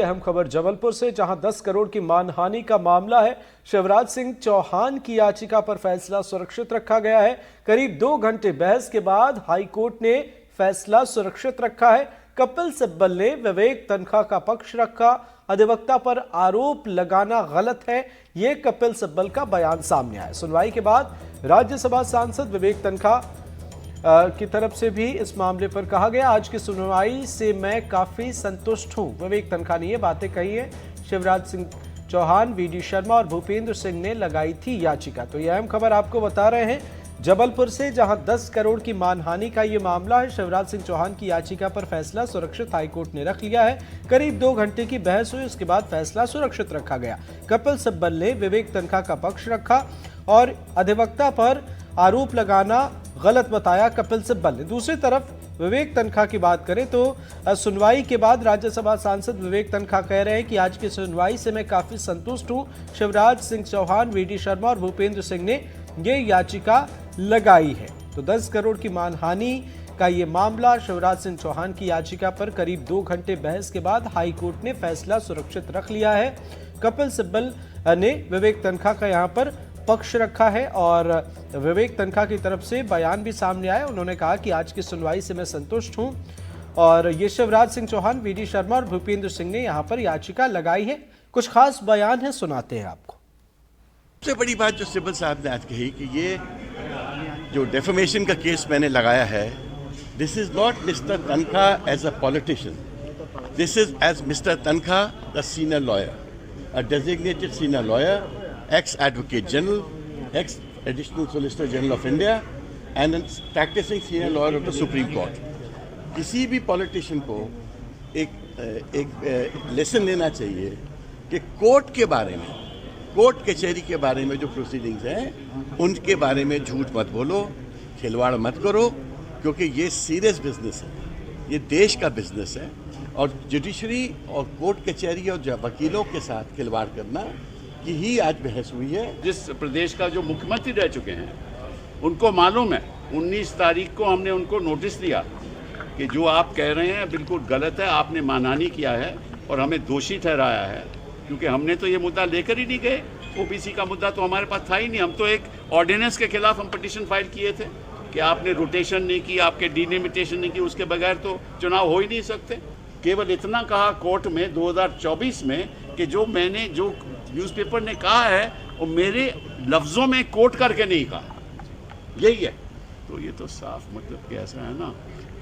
अहम खबर जबलपुर से, जहां 10 करोड़ की मानहानि का मामला है। शिवराज सिंह चौहान की याचिका पर फैसला सुरक्षित रखा गया है। करीब 2 घंटे बहस के बाद हाईकोर्ट ने फैसला सुरक्षित रखा है। कपिल सिब्बल ने विवेक तन्खा का पक्ष रखा। अधिवक्ता पर आरोप लगाना गलत है, यह कपिल सिब्बल का बयान सामने आया। सुनवाई के बाद राज्यसभा सांसद विवेक तन्खा की तरफ से भी इस मामले पर कहा गया, आज की सुनवाई से मैं काफी संतुष्ट हूं। विवेक तन्खा ने ये बातें कही है। शिवराज सिंह चौहान, वीडी शर्मा और भूपेंद्र सिंह ने लगाई थी याचिका। तो यह अहम खबर आपको बता रहे हैं जबलपुर से, जहां 10 करोड़ की मानहानि का ये मामला है। शिवराज सिंह चौहान की याचिका पर फैसला सुरक्षित हाईकोर्ट ने रख लिया है। करीब 2 घंटे की बहस हुई, उसके बाद फैसला सुरक्षित रखा गया। कपिल सिब्बल ने विवेक तन्खा का पक्ष रखा और अधिवक्ता पर आरोप लगाना गलत बताया कपिल सिब्बल ने। दूसरी तरफ विवेक तन्खा की बात करें तो सुनवाई के बाद राज्यसभा सांसद विवेक तन्खा कह रहे हैं कि आज की सुनवाई से मैं काफी संतुष्ट हूं। शिवराज सिंह चौहान, वीडी शर्मा और भूपेंद्र सिंह ने ये याचिका लगाई है। तो 10 करोड़ की मानहानि का ये मामला, शिवराज सिंह चौहान की याचिका पर करीब 2 घंटे बहस के बाद हाईकोर्ट ने फैसला सुरक्षित रख लिया है। कपिल सिब्बल ने विवेक तन्खा का यहां पर पक्ष रखा है और विवेक तन्खा की तरफ से बयान भी सामने आया। उन्होंने कहा कि आज की सुनवाई से मैं संतुष्ट हूं और ये शिवराज सिंह चौहान, वीडी शर्मा और भूपेंद्र सिंह ने यहां पर याचिका लगाई है। कुछ खास बयान है, सुनाते हैं आपको। सबसे बड़ी बात जो सिब्बल साहब ने आज कही कि ये जो डेफेमेशन का केस मैंने लगाया है, this is not mister Tankha as a politician, this is as mister Tankha the senior lawyer, a designated senior lawyer, ex advocate general, ex additional solicitor general of India and a practicing senior lawyer of the Supreme Court. किसी भी politician को एक lesson लेना चाहिए कि court के बारे में, कोर्ट कचहरी के बारे में जो प्रोसीडिंग्स हैं उनके बारे में झूठ मत बोलो, खिलवाड़ मत करो, क्योंकि ये सीरियस बिजनेस है, ये देश का बिजनेस है। और जुडिशरी और कोर्ट कचहरी और वकीलों के साथ खिलवाड़ करना की ही आज बहस हुई है। जिस प्रदेश का जो मुख्यमंत्री रह चुके हैं उनको मालूम है, 19 तारीख को हमने उनको नोटिस दिया कि जो आप कह रहे हैं बिल्कुल गलत है, आपने मानहानि किया है और हमें दोषी ठहराया है, क्योंकि हमने तो ये मुद्दा लेकर ही नहीं गए। ओबीसी का मुद्दा तो हमारे पास था ही नहीं। हम तो एक ऑर्डिनेंस के खिलाफ हम पिटीशन फाइल किए थे कि आपने रोटेशन नहीं की, आपके डिलिमिटेशन नहीं की, उसके बगैर तो चुनाव हो ही नहीं सकते। केवल इतना कहा कोर्ट में 2024 में कि जो मैंने जो न्यूज़पेपर ने कहा है वो मेरे लफ्ज़ों में कोट करके नहीं कहा, यही है। तो ये तो साफ मतलब कि ऐसा है ना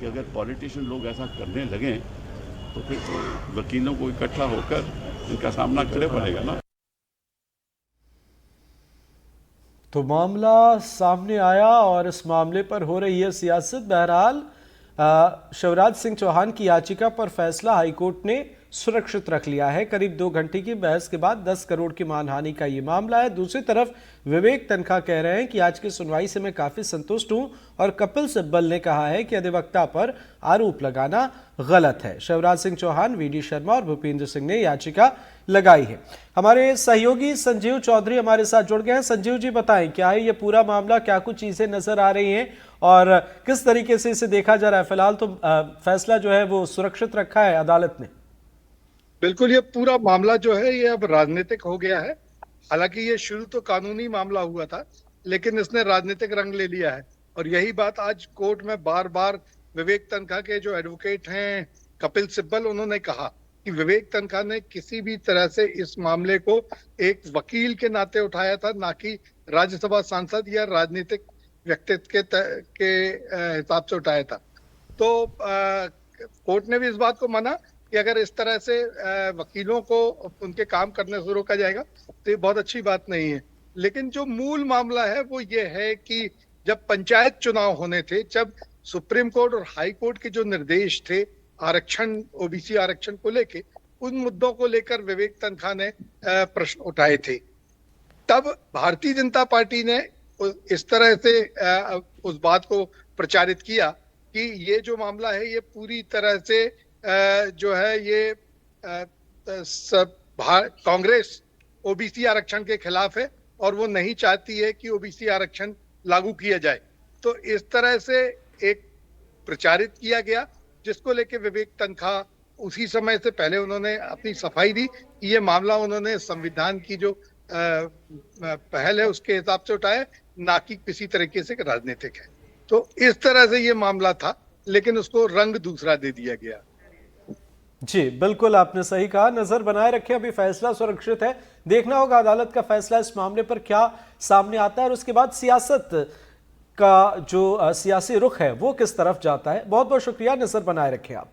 कि अगर पॉलिटिशियन लोग ऐसा करने लगें तो फिर तो वकीलों को इकट्ठा होकर इनका सामना करना पड़ेगा ना। तो मामला सामने आया और इस मामले पर हो रही है सियासत। बहरहाल शिवराज सिंह चौहान की याचिका पर फैसला हाईकोर्ट ने सुरक्षित रख लिया है। करीब 2 घंटे की बहस के बाद 10 करोड़ की मानहानि का ये मामला है। दूसरी तरफ विवेक तन्खा कह रहे हैं कि आज की सुनवाई से मैं काफी संतुष्ट हूं और कपिल सिब्बल ने कहा है कि अधिवक्ता पर आरोप लगाना गलत है। शिवराज सिंह चौहान, वीडी शर्मा और भूपेंद्र सिंह ने याचिका लगाई है। हमारे सहयोगी संजीव चौधरी हमारे साथ जुड़ गए हैं। संजीव जी, बताएं क्या है ये पूरा मामला, क्या कुछ चीजें नजर आ रही हैं और किस तरीके से इसे देखा जा रहा है? फिलहाल तो फैसला जो है वो सुरक्षित रखा है अदालत ने। बिल्कुल, ये पूरा मामला जो है ये अब राजनीतिक हो गया है। हालांकि ये शुरू तो कानूनी मामला हुआ था, लेकिन इसने राजनीतिक रंग ले लिया है। और यही बात आज कोर्ट में बार बार विवेक तन्खा के जो एडवोकेट हैं कपिल सिब्बल, उन्होंने कहा कि विवेक तन्खा ने किसी भी तरह से इस मामले को एक वकील के नाते उठाया था, ना कि राज्यसभा सांसद या राजनीतिक व्यक्तित्व के हिसाब से उठाया था। तो कोर्ट ने भी इस बात को माना कि अगर इस तरह से वकीलों को उनके काम करने से रोका जाएगा तो ये बहुत अच्छी बात नहीं है। लेकिन जो मूल मामला है वो ये है कि जब पंचायत चुनाव होने थे, जब सुप्रीम कोर्ट और हाई कोर्ट के जो निर्देश थे आरक्षण, ओबीसी आरक्षण को लेके, उन मुद्दों को लेकर विवेक तन्खा ने प्रश्न उठाए थे। तब भारतीय जनता पार्टी ने इस तरह से उस बात को प्रचारित किया कि ये जो मामला है ये पूरी तरह से जो है ये कांग्रेस ओबीसी आरक्षण के खिलाफ है और वो नहीं चाहती है कि ओबीसी आरक्षण लागू किया जाए। तो इस तरह से एक प्रचारित किया गया, जिसको लेके विवेक तन्खा उसी समय से पहले उन्होंने अपनी सफाई दी कि ये मामला उन्होंने संविधान की जो पहल है उसके हिसाब से उठाया, ना कि किसी तरीके से राजनीतिक है। तो इस तरह से ये मामला था, लेकिन उसको रंग दूसरा दे दिया गया। जी बिल्कुल, आपने सही कहा। नजर बनाए रखें, अभी फैसला सुरक्षित है। देखना होगा अदालत का फैसला इस मामले पर क्या सामने आता है और उसके बाद सियासत का जो सियासी रुख है वो किस तरफ जाता है। बहुत बहुत शुक्रिया, नजर बनाए रखें आप।